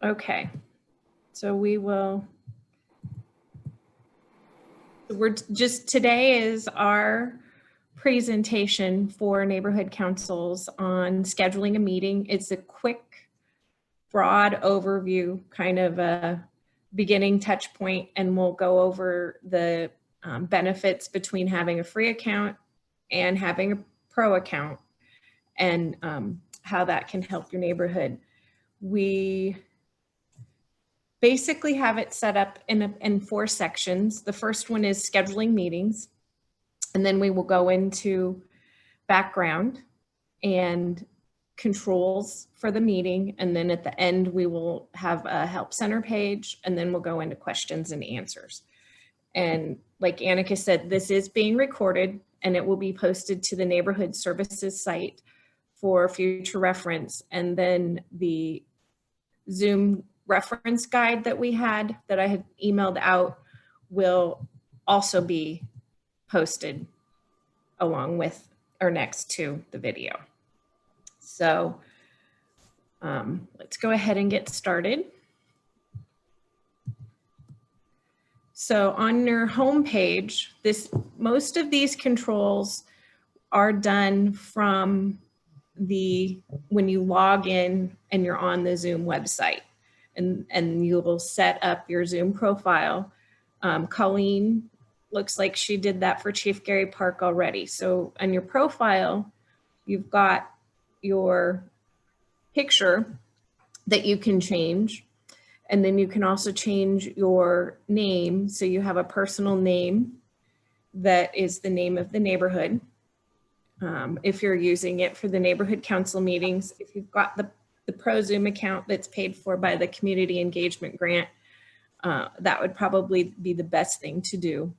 Okay, so today is our presentation for neighborhood councils on scheduling a meeting. It's a quick, broad overview, kind of a beginning touch point, and we'll go over the benefits between having a free account and having a pro account, and how that can help your neighborhood. We basically have it set up in 4 sections. The first one is scheduling meetings, and then we will go into background and controls for the meeting, and then at the end we will have a help center page, and then we'll go into questions and answers. And like Annika said, this is being recorded and it will be posted to the neighborhood services site for future reference. And then the Zoom reference guide that I had emailed out will also be posted along with or next to the video. So let's go ahead and get started. So on your home page, most of these controls are done from when you log in and you're on the Zoom website, and you will set up your Zoom profile. Colleen looks like she did that for Chief Gary Park already. So on your profile, you've got your picture that you can change. And then you can also change your name. So you have a personal name that is the name of the neighborhood. If you're using it for the neighborhood council meetings, if you've got the Pro Zoom account that's paid for by the Community Engagement Grant, that would probably be the best thing to do.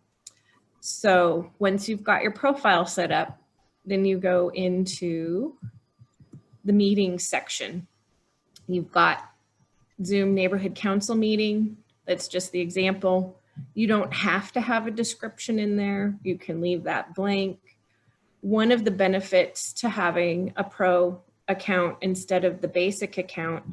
So once you've got your profile set up, then you go into the meetings section. You've got Zoom neighborhood council meeting. That's just the example. You don't have to have a description in there. You can leave that blank. One of the benefits to having a pro account instead of the basic account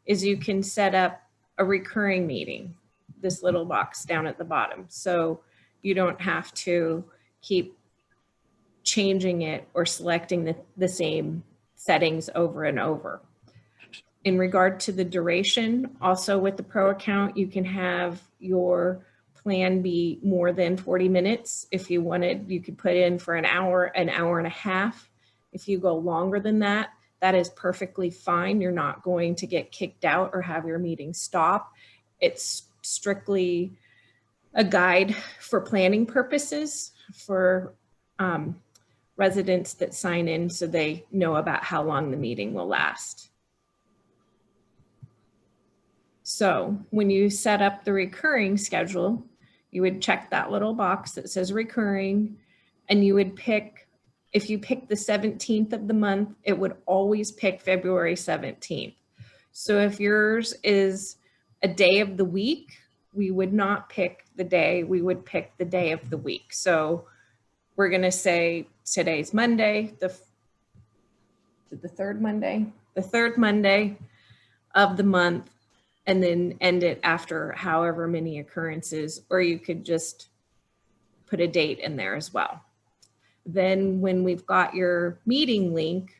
is you can set up a recurring meeting, this little box down at the bottom. So you don't have to keep changing it or selecting the same settings over and over. In regard to the duration, also with the pro account, you can have your plan be more than 40 minutes. If you wanted, you could put in for an hour and a half. If you go longer than that, that is perfectly fine. You're not going to get kicked out or have your meeting stop. It's strictly a guide for planning purposes for residents that sign in so they know about how long the meeting will last. So when you set up the recurring schedule, you would check that little box that says recurring, and you would pick, if you pick the 17th of the month, it would always pick February 17th. So if yours is a day of the week, we would not pick the day, we would pick the day of the week. So we're gonna say today's Monday, the third Monday of the month, and then end it after however many occurrences, or you could just put a date in there as well. Then when we've got your meeting link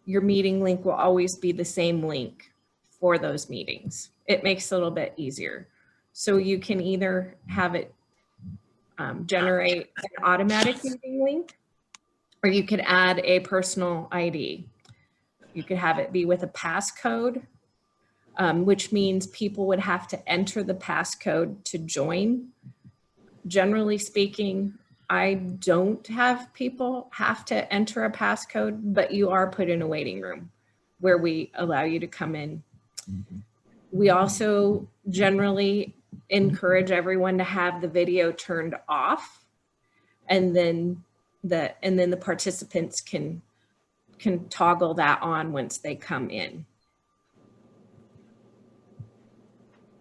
will always be the same link for those meetings. It makes it a little bit easier. So you can either have it generate an automatic meeting link, or you could add a personal ID. You could have it be with a passcode, which means people would have to enter the passcode to join. Generally speaking, I don't have people have to enter a passcode, but you are put in a waiting room where we allow you to come in. We also generally encourage everyone to have the video turned off, and then the participants can toggle that on once they come in.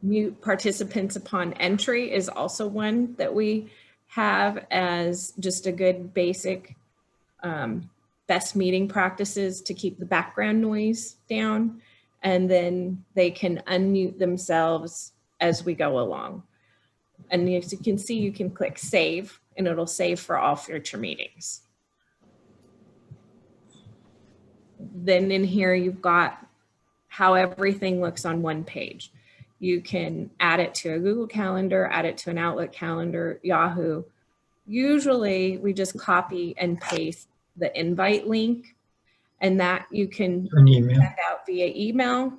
Mute participants upon entry is also one that we have as just a good basic best meeting practices to keep the background noise down. and then they can unmute themselves as we go along. And as you can see, you can click save and it'll save for all future meetings. Then in here, you've got how everything looks on one page. You can add it to a Google Calendar, add it to an Outlook calendar, Yahoo. Usually we just copy and paste the invite link, and that you can send out via email,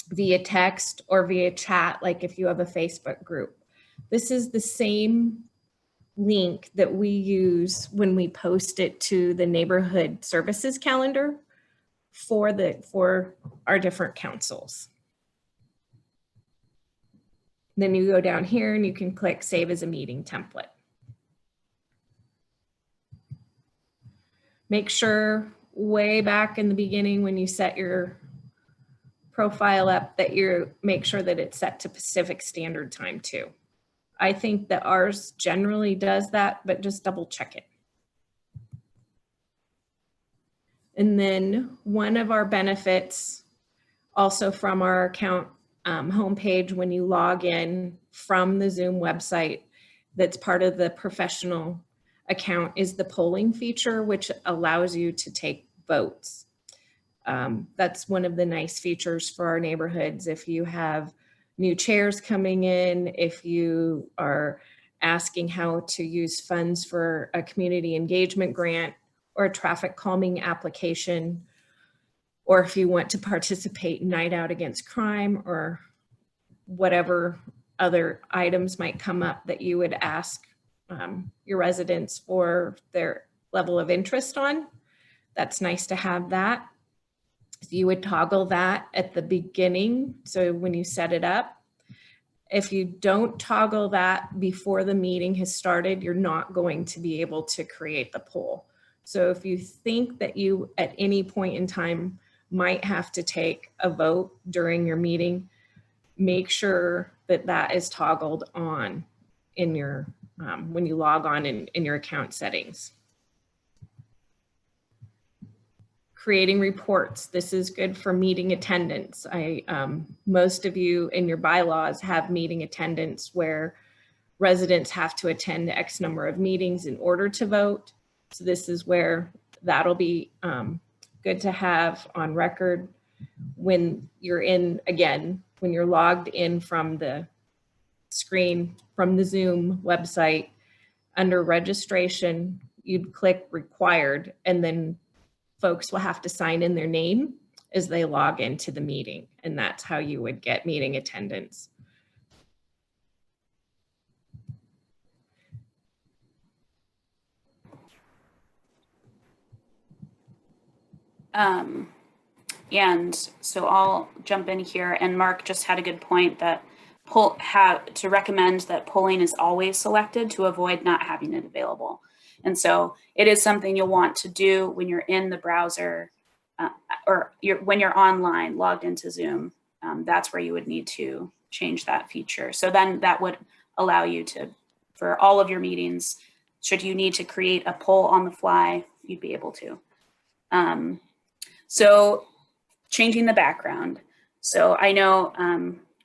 via text, or via chat, like if you have a Facebook group. This is the same link that we use when we post it to the neighborhood services calendar for our different councils. Then you go down here and you can click save as a meeting template. Make sure way back in the beginning when you set your profile up that you make sure that it's set to Pacific Standard Time too. I think that ours generally does that, but just double check it. And then one of our benefits also from our account homepage, when you log in from the Zoom website, that's part of the professional account, is the polling feature, which allows you to take votes. That's one of the nice features for our neighborhoods. If you have new chairs coming in, if you are asking how to use funds for a community engagement grant or a traffic calming application, or if you want to participate in Night Out Against Crime or whatever other items might come up that you would ask your residents for their level of interest on, that's nice to have that. So you would toggle that at the beginning. So when you set it up, if you don't toggle that before the meeting has started, you're not going to be able to create the poll. So if you think that you at any point in time might have to take a vote during your meeting, make sure that that is toggled on in your when you log on in your account settings. Creating reports. This is good for meeting attendance. Most of you in your bylaws have meeting attendance where residents have to attend X number of meetings in order to vote. So this is where that'll be good to have on record when you're in, again, when you're logged in from the screen from the Zoom website. Under registration, you'd click required, and then folks will have to sign in their name as they log into the meeting, and that's how you would get meeting attendance. And so I'll jump in here, and Mark just had a good point that to recommend that polling is always selected to avoid not having it available. And so it is something you'll want to do when you're in the browser or when you're online logged into Zoom. That's where you would need to change that feature. So then that would allow you to, for all of your meetings, should you need to create a poll on the fly, you'd be able to. So changing the background. So I know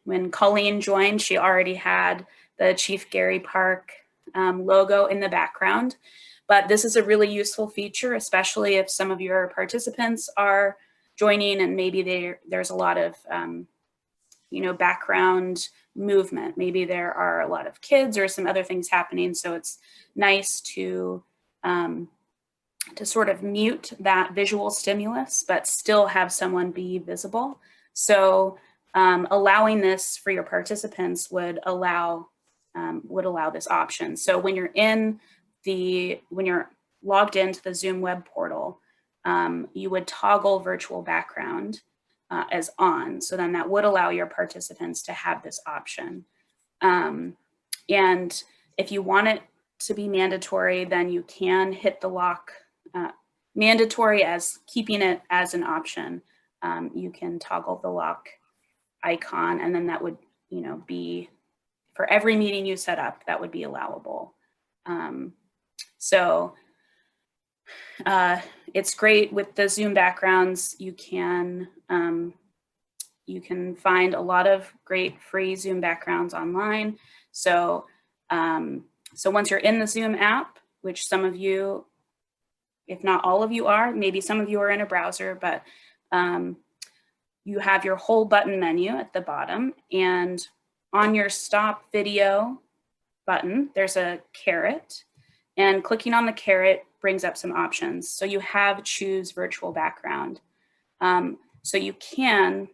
when Colleen joined, she already had the Chief Gary Park logo in the background, but this is a really useful feature, especially if some of your participants are joining and maybe there's a lot of background movement. Maybe there are a lot of kids or some other things happening. So it's nice to sort of mute that visual stimulus, but still have someone be visible. So allowing this for your participants would allow this option. So when you're logged into the Zoom web portal, you would toggle virtual background as on. So then that would allow your participants to have this option. And if you want it to be mandatory, then you can hit the lock. Mandatory as keeping it as an option. You can toggle the lock icon, and then that would, be for every meeting you set up, that would be allowable. So it's great with the Zoom backgrounds. You can you can find a lot of great free Zoom backgrounds online. So, so once you're in the Zoom app, which some of you, if not all of you are, maybe some of you are in a browser, but you have your whole button menu at the bottom, and on your stop video button, there's a caret, and clicking on the caret brings up some options. So you have choose virtual background. So you can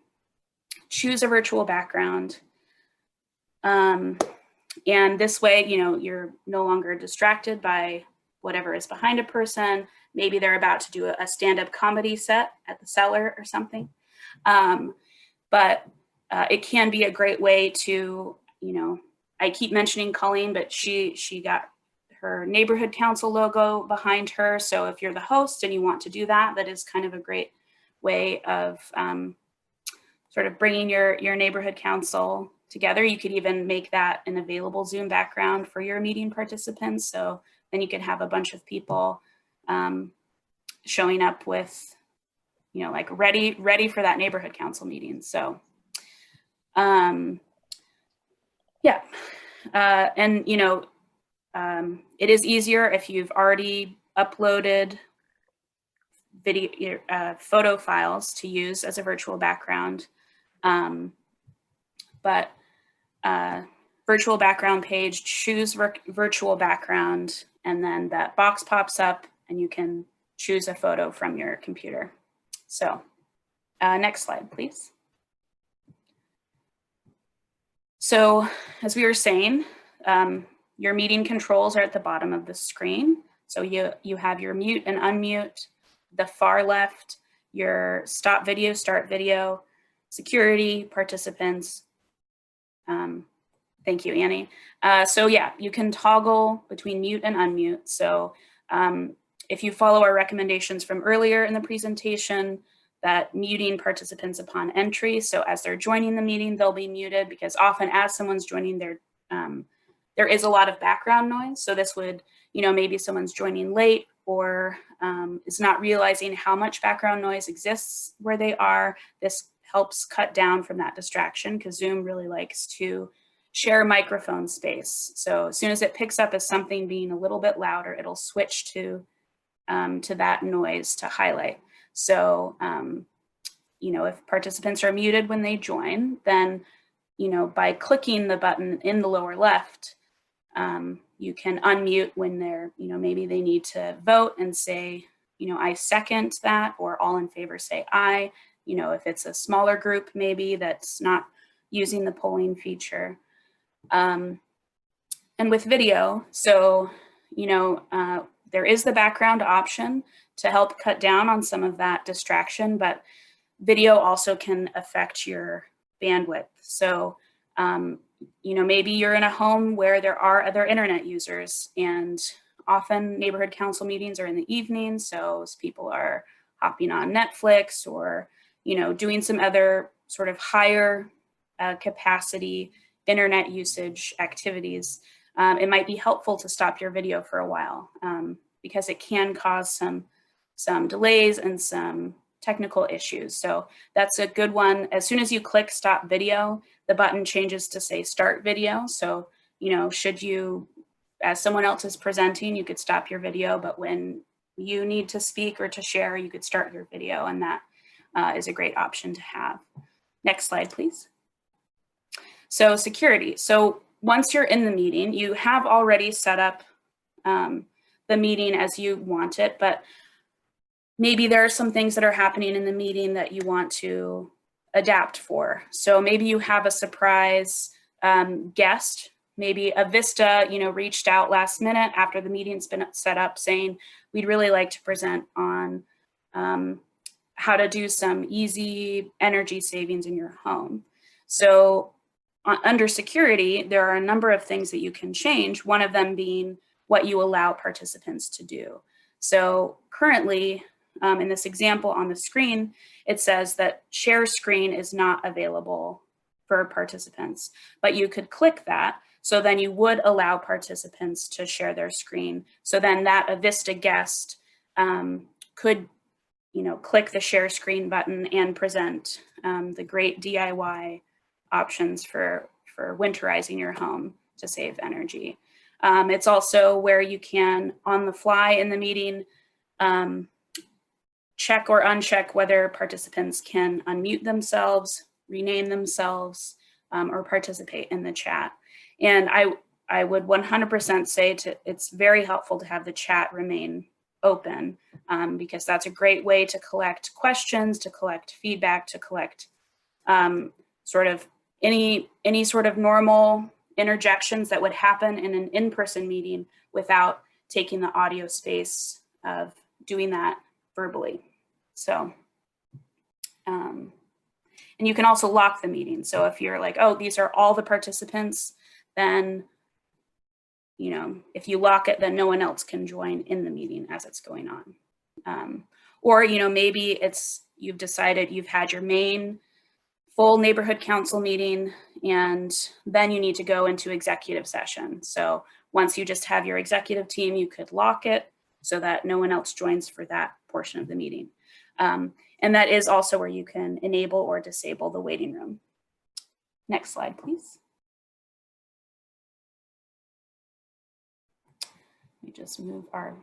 choose a virtual background. And this way, you know, you're no longer distracted by whatever is behind a person. Maybe they're about to do a stand-up comedy set at the Cellar or something. But it can be a great way to, you know, I keep mentioning Colleen, but she got her neighborhood council logo behind her. So if you're the host and you want to do that, that is kind of a great way of sort of bringing your neighborhood council together. You could even make that an available Zoom background for your meeting participants. So then you could have a bunch of people showing up with, you know, like ready for that neighborhood council meeting. So yeah, and you know, it is easier if you've already uploaded video photo files to use as a virtual background. But virtual background page, choose virtual background, and then that box pops up and you can choose a photo from your computer. So next slide, please. So as we were saying, your meeting controls are at the bottom of the screen. So you have your mute and unmute, the far left, your stop video, start video, security, participants. Thank you, Annie. So yeah, you can toggle between mute and unmute. So if you follow our recommendations from earlier in the presentation, that muting participants upon entry. So as they're joining the meeting, they'll be muted, because often as someone's joining, there is a lot of background noise. So this would, you know, maybe someone's joining late or is not realizing how much background noise exists where they are. This helps cut down from that distraction, because Zoom really likes to share microphone space. So as soon as it picks up as something being a little bit louder, it'll switch to that noise to highlight. So, you know, if participants are muted when they join, then, you know, by clicking the button in the lower left, you can unmute when they're, you know, maybe they need to vote and say, you know, I second that, or all in favor say aye. You know, if it's a smaller group, maybe that's not using the polling feature. And with video, so, you know, there is the background option to help cut down on some of that distraction, but video also can affect your bandwidth. So, you know, maybe you're in a home where there are other internet users, and often neighborhood council meetings are in the evening. So people are hopping on Netflix or, you know, doing some other sort of higher capacity internet usage activities. It might be helpful to stop your video for a while because it can cause some delays and some technical issues. So that's a good one. As soon as you click stop video, the button changes to say start video. So, you know, should you, as someone else is presenting, you could stop your video, but when you need to speak or to share, you could start your video, and that is a great option to have. Next slide, please. So security. So once you're in the meeting, you have already set up the meeting as you want it, but maybe there are some things that are happening in the meeting that you want to adapt for. So maybe you have a surprise guest, maybe a Vista, you know, reached out last minute after the meeting's been set up saying, we'd really like to present on how to do some easy energy savings in your home. So under security, there are a number of things that you can change, one of them being what you allow participants to do. So currently, in this example on the screen, it says that share screen is not available for participants, but you could click that. So then you would allow participants to share their screen. So then that Avista guest could click the share screen button and present the great DIY options for winterizing your home to save energy. It's also where you can, on the fly in the meeting, check or uncheck whether participants can unmute themselves, rename themselves, or participate in the chat. And I would 100% say it's very helpful to have the chat remain open, because that's a great way to collect questions, to collect feedback, to collect sort of any sort of normal interjections that would happen in an in-person meeting without taking the audio space of doing that verbally. So, and you can also lock the meeting. So if you're like, oh, these are all the participants, then, if you lock it, then no one else can join in the meeting as it's going on. Or, maybe you've decided you've had your main full neighborhood council meeting, and then you need to go into executive session. So once you just have your executive team, you could lock it so that no one else joins for that portion of the meeting. And that is also where you can enable or disable the waiting room. Next slide, please. Let me just move our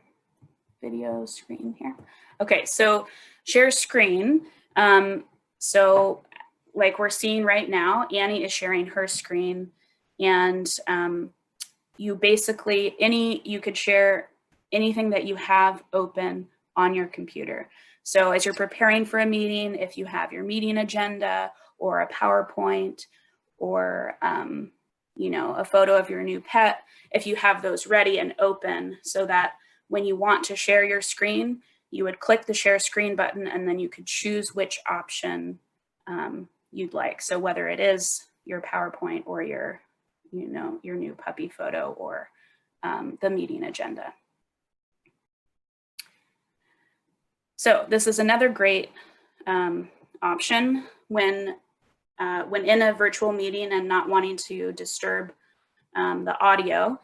video screen here. Okay, so share screen. So like we're seeing right now, Annie is sharing her screen, and you basically, you could share anything that you have open on your computer. So as you're preparing for a meeting, if you have your meeting agenda or a PowerPoint or a photo of your new pet, if you have those ready and open, so that when you want to share your screen, you would click the share screen button, and then you could choose which option you'd like. So whether it is your PowerPoint or your new puppy photo or the meeting agenda. So this is another great option when in a virtual meeting and not wanting to disturb the audio,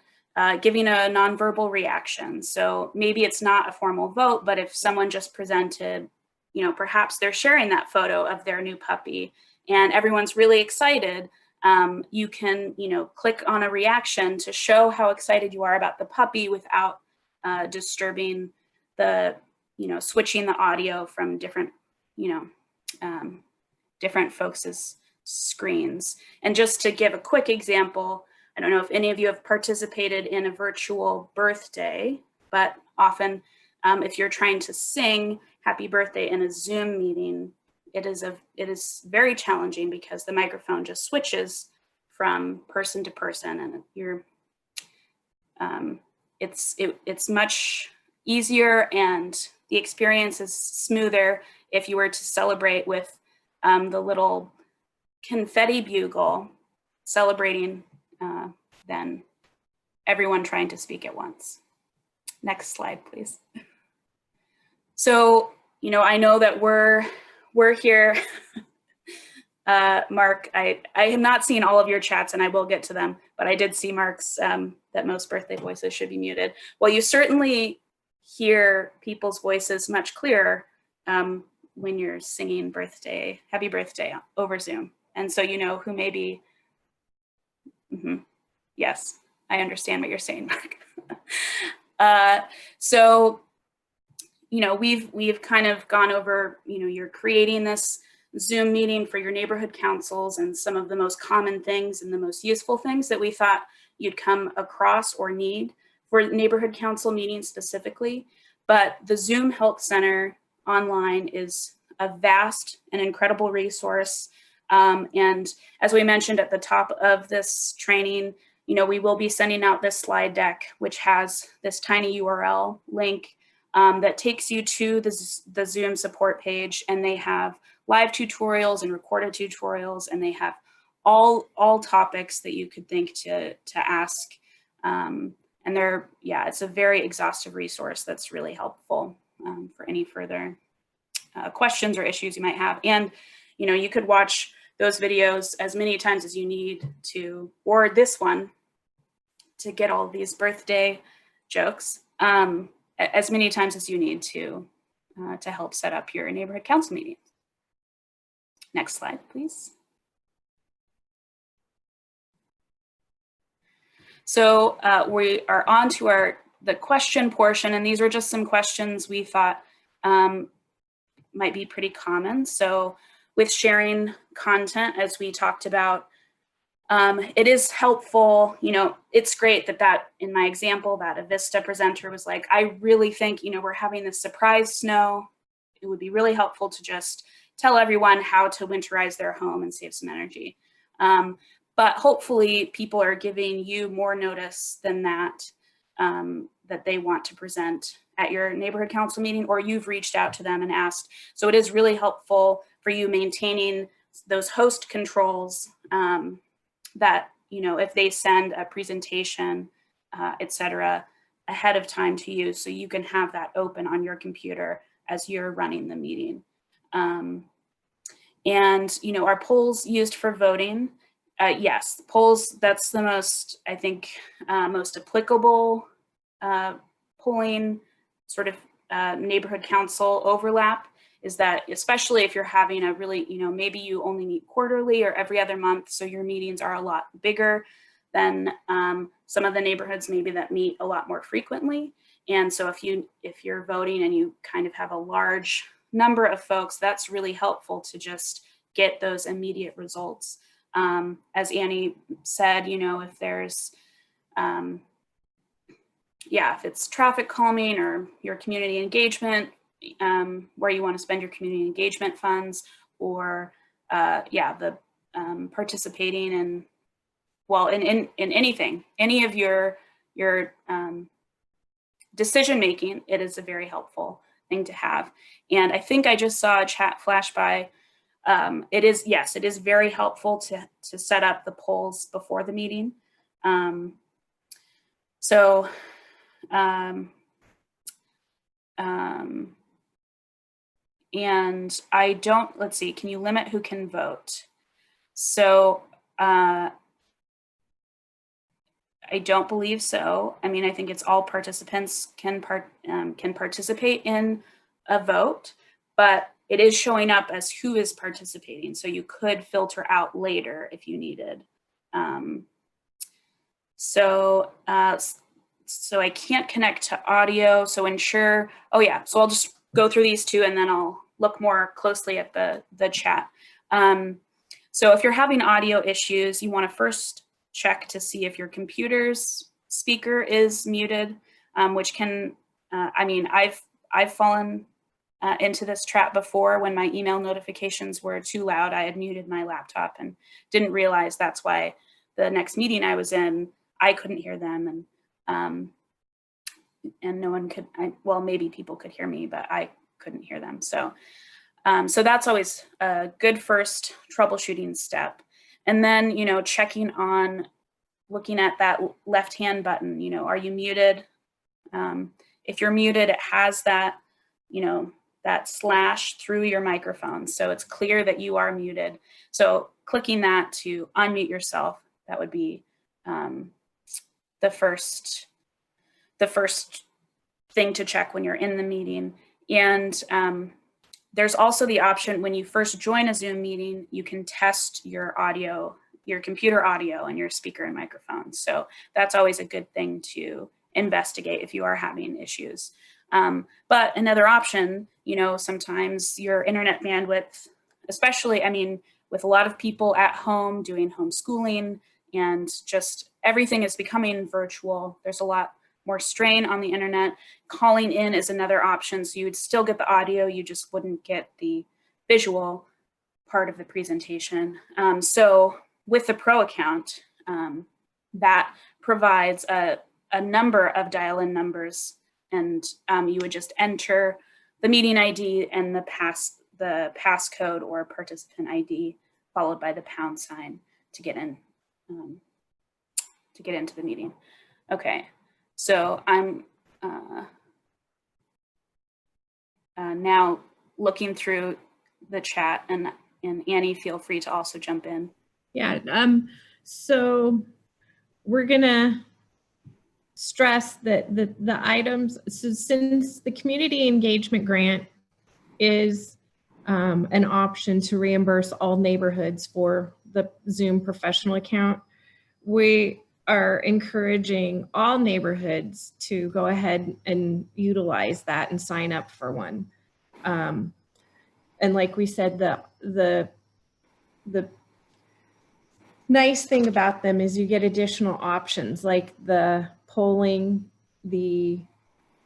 giving a nonverbal reaction. So maybe it's not a formal vote, but if someone just presented, perhaps they're sharing that photo of their new puppy and everyone's really excited, you can, click on a reaction to show how excited you are about the puppy without disturbing the, switching the audio from different, different folks' screens. And just to give a quick example, I don't know if any of you have participated in a virtual birthday, but often if you're trying to sing happy birthday in a Zoom meeting, it is very challenging because the microphone just switches from person to person, and it's much easier and the experience is smoother if you were to celebrate with the little confetti bugle celebrating than everyone trying to speak at once. Next slide, please. So, I know that we're here. Mark, I have not seen all of your chats, and I will get to them, but I did see Mark's that most birthday voices should be muted. Well, you certainly hear people's voices much clearer when you're singing happy birthday over Zoom. And so who may be, yes, I understand what you're saying, Mark. So, we've kind of gone over, you're creating this Zoom meeting for your neighborhood councils and some of the most common things and the most useful things that we thought you'd come across or need for neighborhood council meetings specifically. But the Zoom Help Center online is a vast and incredible resource. And as we mentioned at the top of this training, we will be sending out this slide deck, which has this tiny URL link that takes you to the Zoom support page, and they have live tutorials and recorded tutorials, and they have all topics that you could think to ask. And it's a very exhaustive resource that's really helpful for any further questions or issues you might have. And you could watch those videos as many times as you need to, or this one, to get all these birthday jokes as many times as you need to to help set up your neighborhood council meeting. Next slide, please. So we are on to the question portion, and these are just some questions we thought might be pretty common. So with sharing content, as we talked about, it is helpful, it's great that in my example, that Avista presenter was like, I really think, we're having this surprise snow. It would be really helpful to just tell everyone how to winterize their home and save some energy. But hopefully people are giving you more notice than that, that they want to present at your neighborhood council meeting, or you've reached out to them and asked. So it is really helpful for you maintaining those host controls that, if they send a presentation, et cetera, ahead of time to you, so you can have that open on your computer as you're running the meeting. And, our polls used for voting, yes, polls, that's the most, I think, most applicable polling sort of neighborhood council overlap, is that especially if you're having a really, maybe you only meet quarterly or every other month, so your meetings are a lot bigger than some of the neighborhoods maybe that meet a lot more frequently. And so if you're voting and you kind of have a large number of folks, that's really helpful to just get those immediate results. As Annie said, if there's, if it's traffic calming or your community engagement, where you want to spend your community engagement funds, or the participating in, well, in anything, any of your decision making, it is a very helpful thing to have. And I think I just saw a chat flash by. It is very helpful to set up the polls before the meeting. And I don't, let's see, can you limit who can vote? So I don't believe so. I mean, I think it's all participants can participate in a vote, but it is showing up as who is participating. So you could filter out later if you needed. So I can't connect to audio. So ensure, so I'll just go through these two and then I'll look more closely at the chat. So if you're having audio issues, you want to first check to see if your computer's speaker is muted, which can, I've fallen into this trap before when my email notifications were too loud. I had muted my laptop and didn't realize that's why the next meeting I was in, I couldn't hear them, and no one could, well, maybe people could hear me, but I couldn't hear them. So that's always a good first troubleshooting step. And then, checking on, looking at that left-hand button, are you muted? If you're muted, it has that, that slash through your microphone. So it's clear that you are muted. So clicking that to unmute yourself, that would be the first thing to check when you're in the meeting. And there's also the option when you first join a Zoom meeting, you can test your audio, your computer audio and your speaker and microphone. So that's always a good thing to investigate if you are having issues. But another option, sometimes your internet bandwidth, especially, with a lot of people at home doing homeschooling and just everything is becoming virtual, there's a lot more strain on the internet. Calling in is another option. So you would still get the audio, you just wouldn't get the visual part of the presentation. So with the Pro account, that provides a number of dial-in numbers, and you would just enter the meeting ID and the passcode or participant ID followed by the pound sign to get in, to get into the meeting. Okay, so I'm now looking through the chat, and Annie, feel free to also jump in. Yeah, so we're gonna stress that the items, so since the community engagement grant is an option to reimburse all neighborhoods for the Zoom professional account. We are encouraging all neighborhoods to go ahead and utilize that and sign up for one. And like we said, the nice thing about them is you get additional options like the polling, the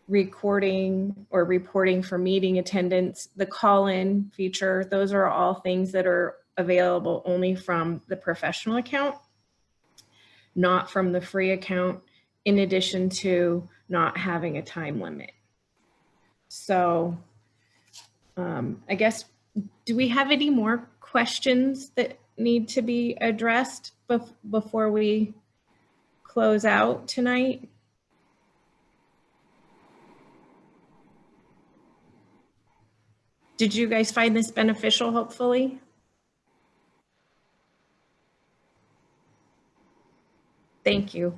recording or reporting for meeting attendance, the call-in feature. Those are all things that are available only from the professional account, not from the free account, in addition to not having a time limit. So I guess, do we have any more questions that need to be addressed before we close out tonight? Did you guys find this beneficial, hopefully? Thank you.